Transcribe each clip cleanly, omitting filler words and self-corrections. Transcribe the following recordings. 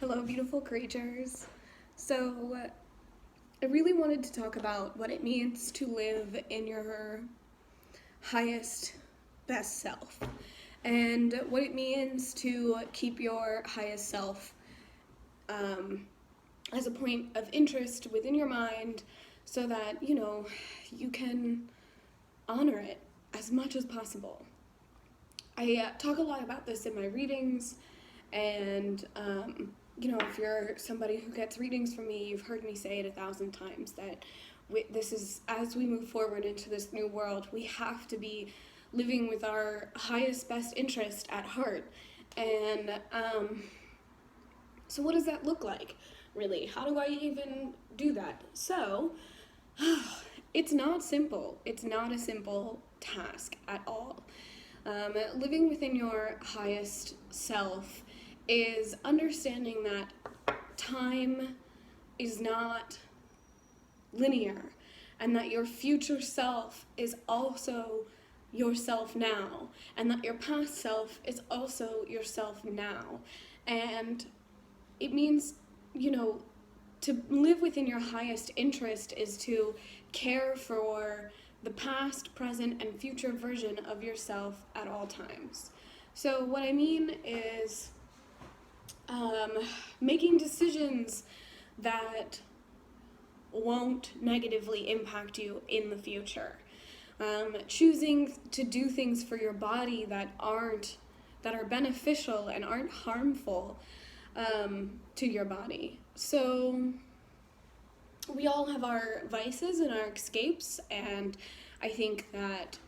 Hello, beautiful creatures. So, I really wanted to talk about what it means to live in your highest, best self, and what it means to keep your highest self as a point of interest within your mind so that, you can honor it as much as possible. I talk a lot about this in my readings, and if you're somebody who gets readings from me, you've heard me say it 1,000 times that this is, as we move forward into this new world, we have to be living with our highest, best interest at heart. And so, what does that look like, really? How do I even do that? So, it's not simple. It's not a simple task at all. Living within your highest self is understanding that time is not linear and that your future self is also yourself now and that your past self is also yourself now. And it means, to live within your highest interest is to care for the past, present, and future version of yourself at all times. So what I mean is making decisions that won't negatively impact you in the future. Choosing to do things for your body that are beneficial and aren't harmful to your body. So we all have our vices and our escapes, and I think that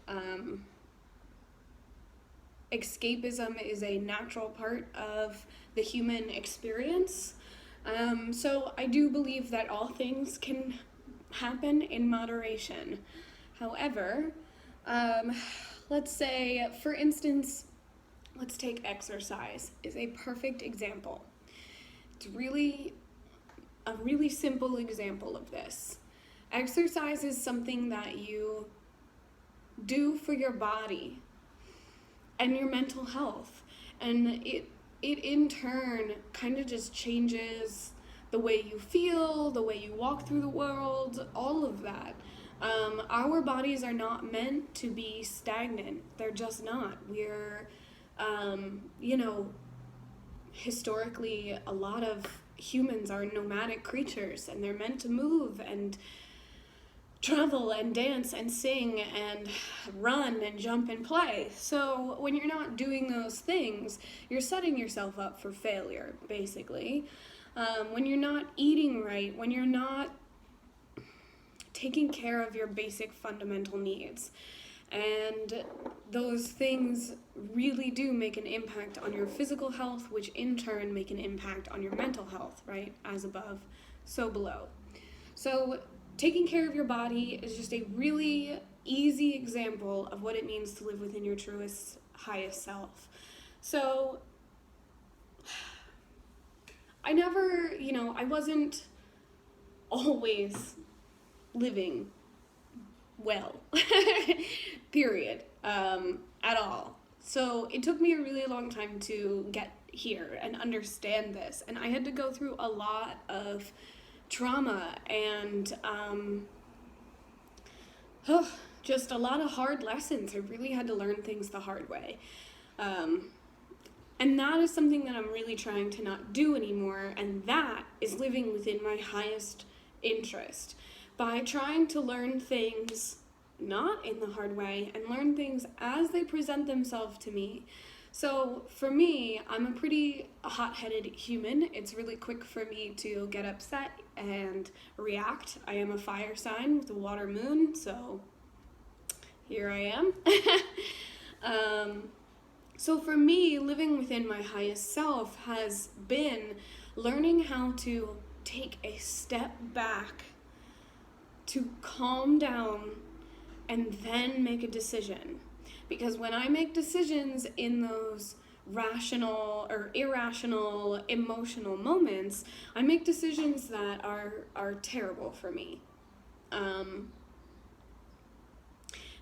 escapism is a natural part of the human experience. So I do believe that all things can happen in moderation. However, let's say, for instance, let's take exercise is a perfect example. It's really a really simple example of this. Exercise is something that you do for your body and your mental health, and it in turn kind of just changes the way you feel, the way you walk through the world, all of that. Our bodies are not meant to be stagnant. They're just not. We're, historically, a lot of humans are nomadic creatures, and they're meant to move and travel and dance and sing and run and jump and play. So when you're not doing those things, you're setting yourself up for failure, basically. When you're not eating right, when you're not taking care of your basic fundamental needs. And those things really do make an impact on your physical health, which in turn make an impact on your mental health, right? As above, so below. So taking care of your body is just a really easy example of what it means to live within your truest, highest self. So I wasn't always living well, period, at all. So it took me a really long time to get here and understand this, and I had to go through a lot of trauma and just a lot of hard lessons. I really had to learn things the hard way. And that is something that I'm really trying to not do anymore, and that is living within my highest interest. By trying to learn things not in the hard way and learn things as they present themselves to me. So for me, I'm a pretty hot-headed human. It's really quick for me to get upset and react. I am a fire sign with a water moon, so here I am. So for me, living within my highest self has been learning how to take a step back, to calm down, and then make a decision. Because when I make decisions in those rational or irrational emotional moments, I make decisions that are terrible for me. And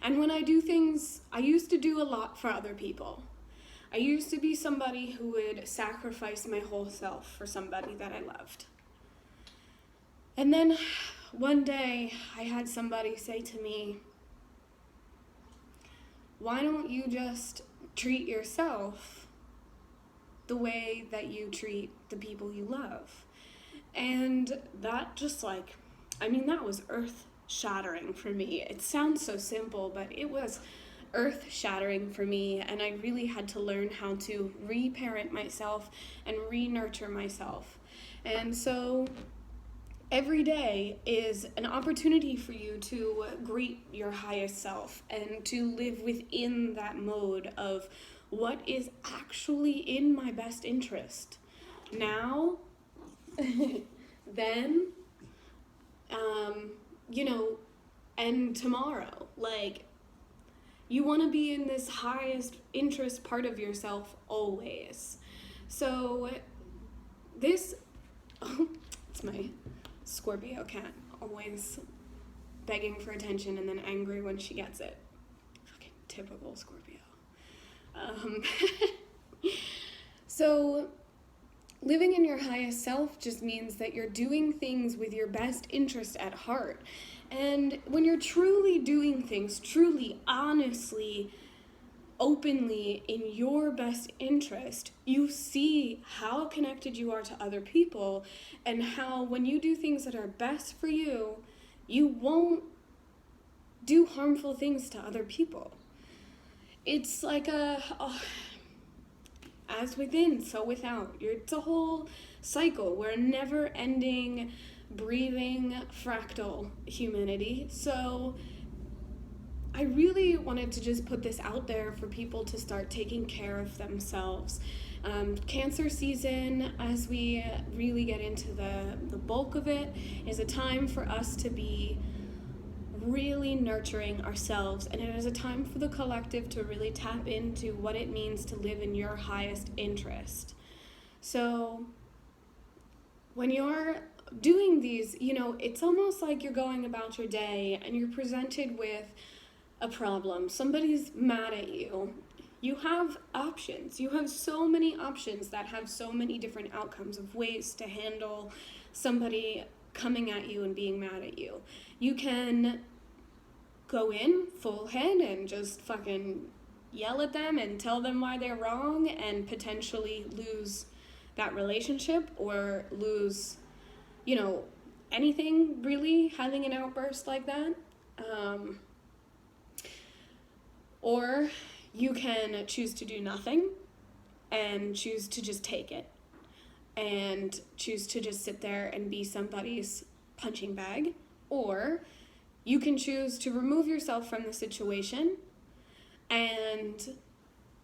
when I do things, I used to do a lot for other people. I used to be somebody who would sacrifice my whole self for somebody that I loved. And then one day I had somebody say to me, why don't you just treat yourself the way that you treat the people you love? And that just that was earth-shattering for me. It sounds so simple, but it was earth-shattering for me, and I really had to learn how to reparent myself and re-nurture myself. And so every day is an opportunity for you to greet your highest self and to live within that mode of what is actually in my best interest now, then, and tomorrow. You want to be in this highest interest part of yourself always. So this, it's my Scorpio cat, always begging for attention and then angry when she gets it. Fucking typical Scorpio. So living in your highest self just means that you're doing things with your best interest at heart. And when you're truly doing things, truly, honestly, openly in your best interest, you see how connected you are to other people and how when you do things that are best for you, you won't do harmful things to other people. It's like as within, so without. It's a whole cycle. We're a never-ending, breathing, fractal humanity. So I really wanted to just put this out there for people to start taking care of themselves. Cancer season, as we really get into the bulk of it, is a time for us to be really nurturing ourselves, and it is a time for the collective to really tap into what it means to live in your highest interest. So when you're doing these, it's almost like you're going about your day and you're presented with a problem. Somebody's mad at you. You have options. You have so many options that have so many different outcomes of ways to handle somebody coming at you and being mad at you. You can go in full head and just fucking yell at them and tell them why they're wrong and potentially lose that relationship or lose, anything really, having an outburst like that. Or you can choose to do nothing and choose to just take it and choose to just sit there and be somebody's punching bag. Or you can choose to remove yourself from the situation and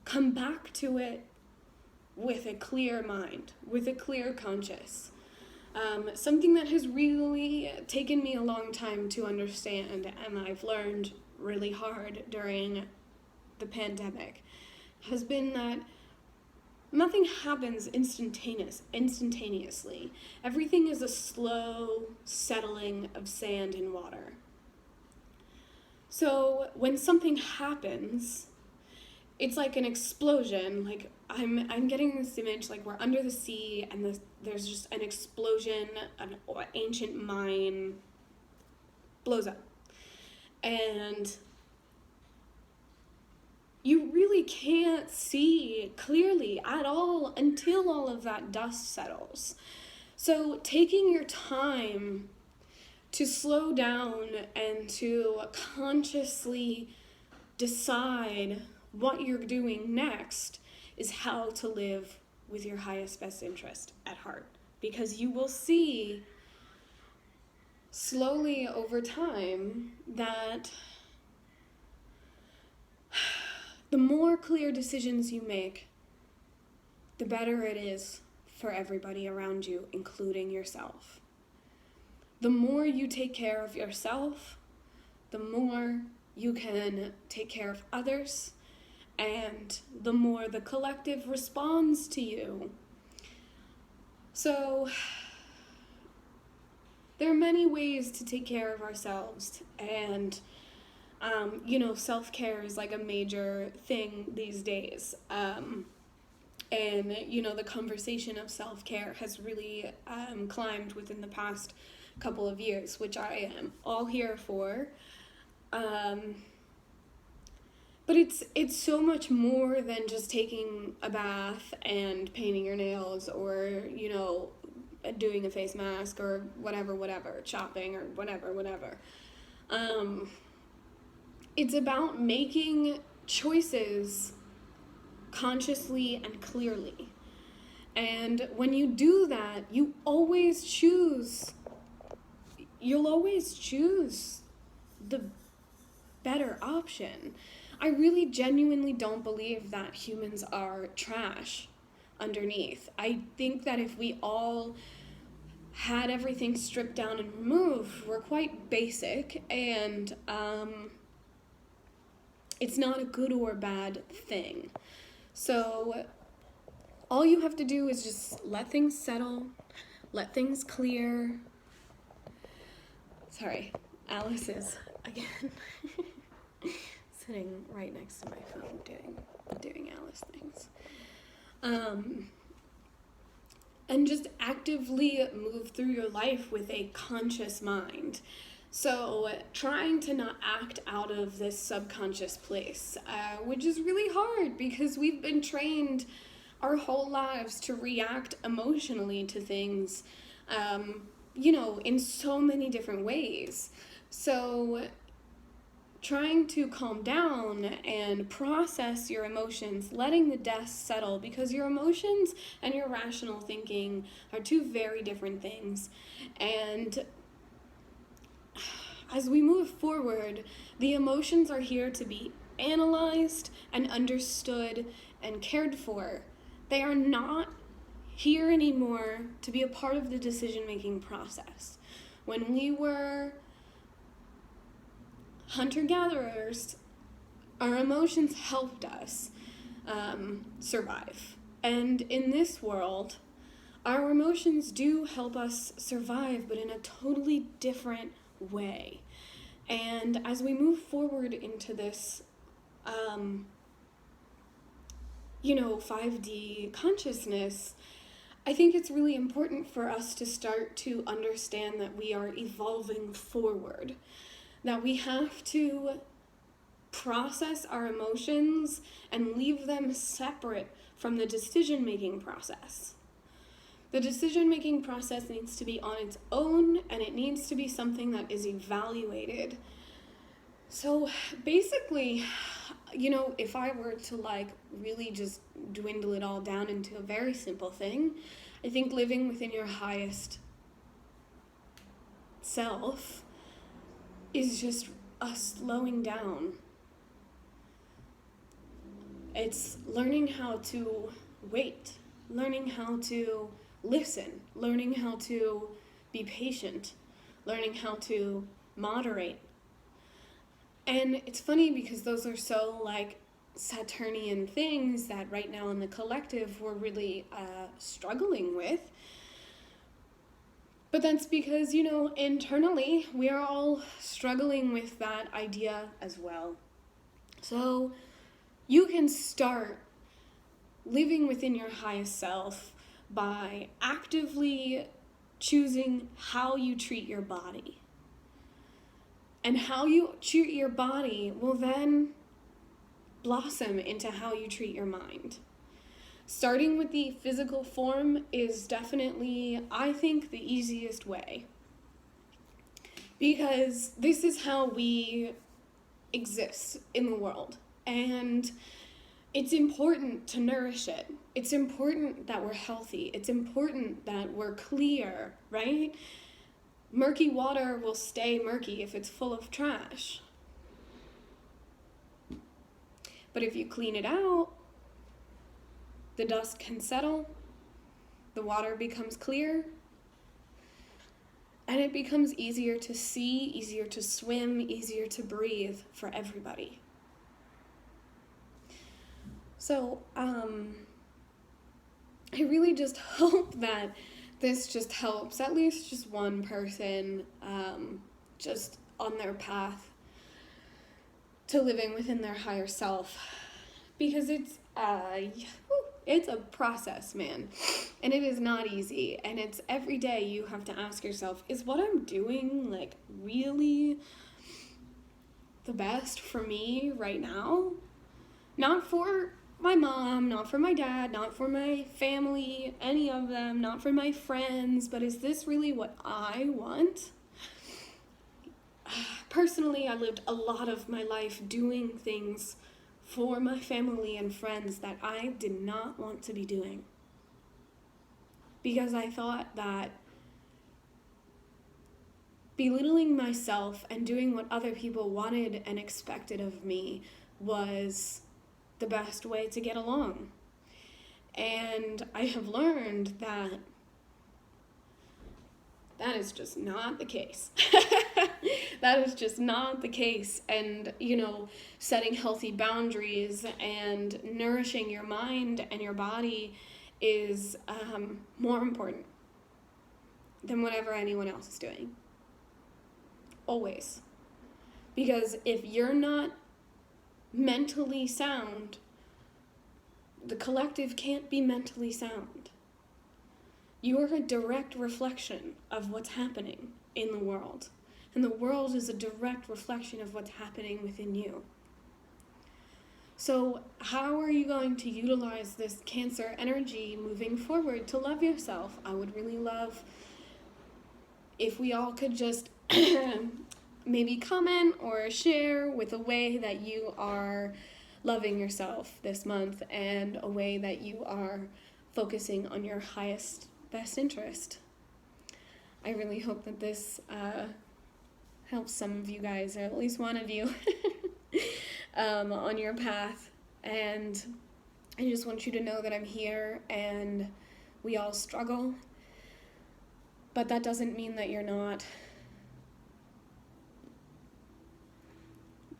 come back to it with a clear mind, with a clear conscience. Something that has really taken me a long time to understand, and I've learned really hard during the pandemic, has been that nothing happens instantaneously. Everything is a slow settling of sand and water. So when something happens, it's like an explosion. Like I'm getting this image like we're under the sea and there's just an explosion, an ancient mine blows up. And you really can't see clearly at all until all of that dust settles. So taking your time to slow down and to consciously decide what you're doing next is how to live with your highest best interest at heart. Because you will see slowly over time that the more clear decisions you make, the better it is for everybody around you, including yourself. The more you take care of yourself, the more you can take care of others, and the more the collective responds to you. So there are many ways to take care of ourselves, and self-care is like a major thing these days. And, the conversation of self-care has really climbed within the past couple of years, which I am all here for. But it's so much more than just taking a bath and painting your nails, or, doing a face mask, or whatever, shopping, or whatever. It's about making choices consciously and clearly. And when you do that, you'll always choose the better option. I really genuinely don't believe that humans are trash underneath. I think that if we all had everything stripped down and removed, we're quite basic, and it's not a good or bad thing. So all you have to do is just let things settle, let things clear. Sorry, Alice is, again, sitting right next to my phone doing Alice things. And just actively move through your life with a conscious mind. So trying to not act out of this subconscious place, which is really hard because we've been trained our whole lives to react emotionally to things, in so many different ways. So trying to calm down and process your emotions, letting the dust settle, because your emotions and your rational thinking are two very different things. And as we move forward, the emotions are here to be analyzed and understood and cared for. They are not here anymore to be a part of the decision-making process. When we were hunter-gatherers, our emotions helped us survive. And in this world, our emotions do help us survive, but in a totally different way. And as we move forward into this 5D consciousness, I think it's really important for us to start to understand that we are evolving forward, that we have to process our emotions and leave them separate from the decision-making process. The decision-making process needs to be on its own, and it needs to be something that is evaluated. So basically, if I were to really just dwindle it all down into a very simple thing, I think living within your highest self is just us slowing down. It's learning how to wait, learning how to listen, learning how to be patient, learning how to moderate. And it's funny because those are so Saturnian things that right now in the collective we're really struggling with. But that's because, internally we are all struggling with that idea as well. So you can start living within your highest self by actively choosing how you treat your body. And how you treat your body will then blossom into how you treat your mind. Starting with the physical form is definitely, I think, the easiest way. Because this is how we exist in the world. And it's important to nourish it. It's important that we're healthy. It's important that we're clear, right? Murky water will stay murky if it's full of trash. But if you clean it out, the dust can settle, the water becomes clear, and it becomes easier to see, easier to swim, easier to breathe for everybody. So, I really just hope that this just helps at least just one person just on their path to living within their higher self. Because it's, It's a process, man. And it is not easy. And it's every day you have to ask yourself, is what I'm doing like really the best for me right now? Not for my mom, not for my dad, not for my family, any of them, not for my friends, but is this really what I want? Personally, I lived a lot of my life doing things for my family and friends that I did not want to be doing. Because I thought that belittling myself and doing what other people wanted and expected of me was the best way to get along. And I have learned that that is just not the case. That is just not the case. And, setting healthy boundaries and nourishing your mind and your body is more important than whatever anyone else is doing. Always. Because if you're not mentally sound, the collective can't be mentally sound. You are a direct reflection of what's happening in the world. And the world is a direct reflection of what's happening within you. So how are you going to utilize this Cancer energy moving forward to love yourself? I would really love if we all could just maybe comment or share with a way that you are loving yourself this month and a way that you are focusing on your highest, best interest. I really hope that this helps some of you guys, or at least one of you, on your path. And I just want you to know that I'm here and we all struggle, but that doesn't mean that you're not.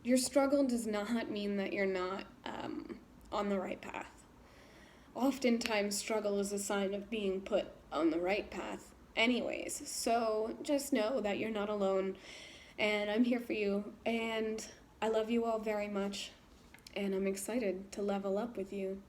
Your struggle does not mean that you're not on the right path. Oftentimes, struggle is a sign of being put on the right path anyways. So just know that you're not alone, and I'm here for you, and I love you all very much, and I'm excited to level up with you.